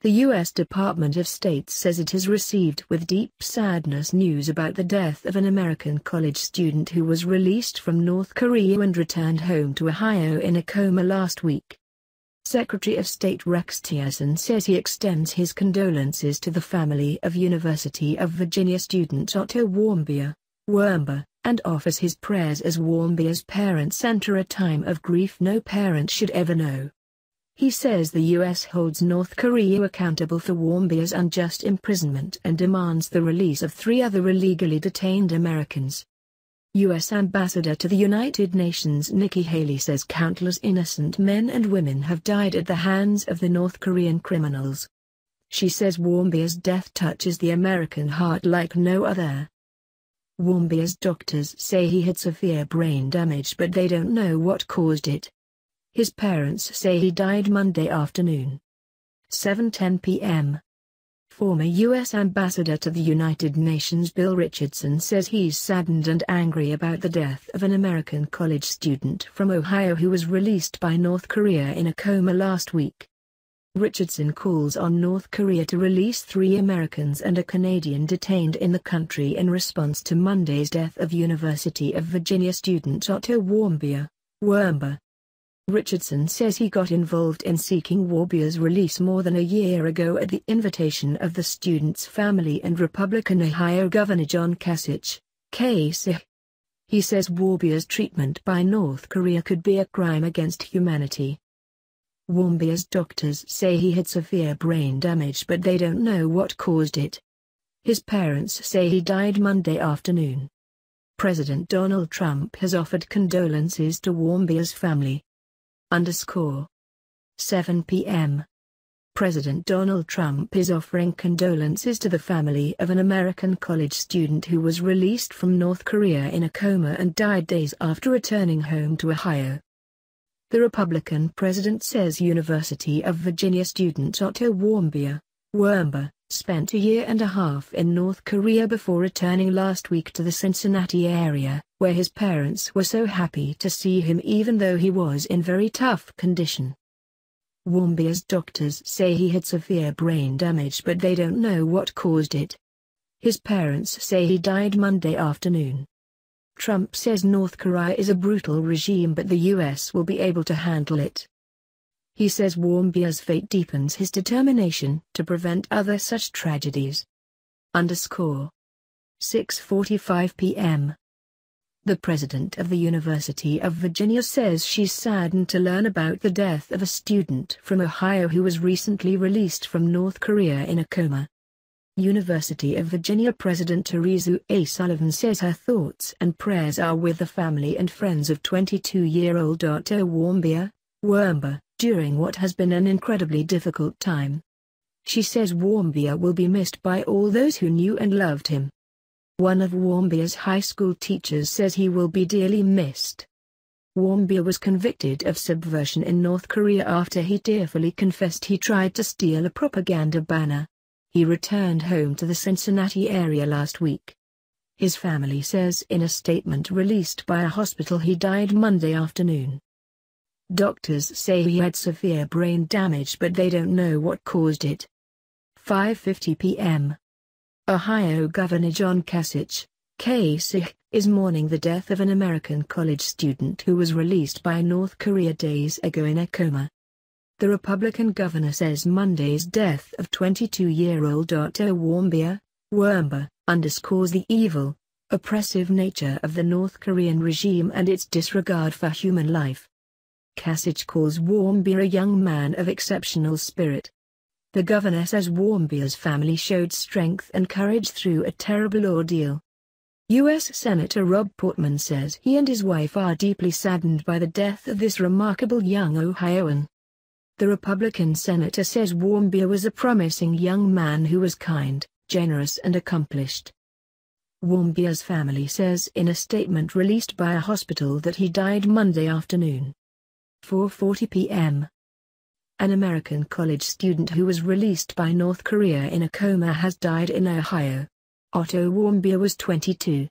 The U.S. Department of State says it has received with deep sadness news about the death of an American college student who was released from North Korea and returned home to Ohio in a coma last week. Secretary of State Rex Tillerson says he extends his condolences to the family of University of Virginia student Otto Warmbier, and offers his prayers as Warmbier's parents enter a time of grief no parent should ever know. He says the U.S. holds North Korea accountable for Warmbier's unjust imprisonment and demands the release of 3 other illegally detained Americans. U.S. Ambassador to the United Nations Nikki Haley says countless innocent men and women have died at the hands of the North Korean criminals. She says Warmbier's death touches the American heart like no other. Warmbier's doctors say he had severe brain damage, but they don't know what caused it. His parents say he died Monday afternoon. 7:10 p.m. Former U.S. Ambassador to the United Nations Bill Richardson says he's saddened and angry about the death of an American college student from Ohio who was released by North Korea in a coma last week. Richardson calls on North Korea to release 3 Americans and a Canadian detained in the country in response to Monday's death of University of Virginia student Otto Warmbier. Richardson says he got involved in seeking Warmbier's release more than a year ago at the invitation of the student's family and Republican Ohio Governor John Kasich. He says Warmbier's treatment by North Korea could be a crime against humanity. Warmbier's doctors say he had severe brain damage, but they don't know what caused it. His parents say he died Monday afternoon. President Donald Trump has offered condolences to Warmbier's family. 7 p.m. President Donald Trump is offering condolences to the family of an American college student who was released from North Korea in a coma and died days after returning home to Ohio. The Republican president says University of Virginia student Otto Warmbier, spent a year and a half in North Korea before returning last week to the Cincinnati area, where his parents were so happy to see him even though he was in very tough condition. Warmbier's doctors say he had severe brain damage, but they don't know what caused it. His parents say he died Monday afternoon. Trump says North Korea is a brutal regime, but the U.S. will be able to handle it. He says Warmbier's fate deepens his determination to prevent other such tragedies. 6:45 p.m. The president of the University of Virginia says she's saddened to learn about the death of a student from Ohio who was recently released from North Korea in a coma. University of Virginia President Teresa A. Sullivan says her thoughts and prayers are with the family and friends of 22-year-old Otto Warmbier, during what has been an incredibly difficult time. She says Warmbier will be missed by all those who knew and loved him. One of Warmbier's high school teachers says he will be dearly missed. Warmbier was convicted of subversion in North Korea after he tearfully confessed he tried to steal a propaganda banner. He returned home to the Cincinnati area last week. His family says in a statement released by a hospital he died Monday afternoon. Doctors say he had severe brain damage, but they don't know what caused it. 5:50 p.m. Ohio Governor John Kasich, is mourning the death of an American college student who was released by North Korea days ago in a coma. The Republican governor says Monday's death of 22-year-old Otto Warmbier, underscores the evil, oppressive nature of the North Korean regime and its disregard for human life. Kasich calls Warmbier a young man of exceptional spirit. The governor says Warmbier's family showed strength and courage through a terrible ordeal. U.S. Senator Rob Portman says he and his wife are deeply saddened by the death of this remarkable young Ohioan. The Republican senator says Warmbier was a promising young man who was kind, generous and accomplished. Warmbier's family says in a statement released by a hospital that he died Monday afternoon. 4:40 p.m. An American college student who was released by North Korea in a coma has died in Ohio. Otto Warmbier was 22.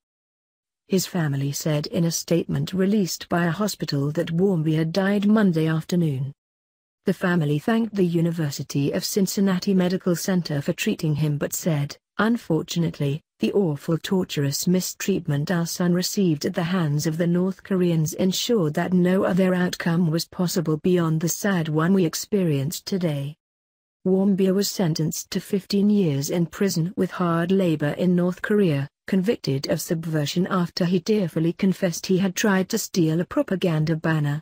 His family said in a statement released by a hospital that Warmbier died Monday afternoon. The family thanked the University of Cincinnati Medical Center for treating him but said, "Unfortunately, the awful torturous mistreatment our son received at the hands of the North Koreans ensured that no other outcome was possible beyond the sad one we experienced today." Warmbier was sentenced to 15 years in prison with hard labor in North Korea, convicted of subversion after he tearfully confessed he had tried to steal a propaganda banner.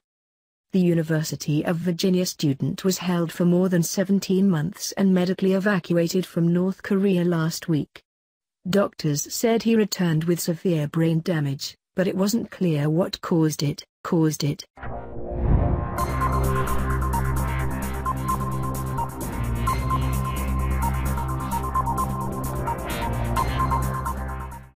The University of Virginia student was held for more than 17 months and medically evacuated from North Korea last week. Doctors said he returned with severe brain damage, but it wasn't clear what caused it.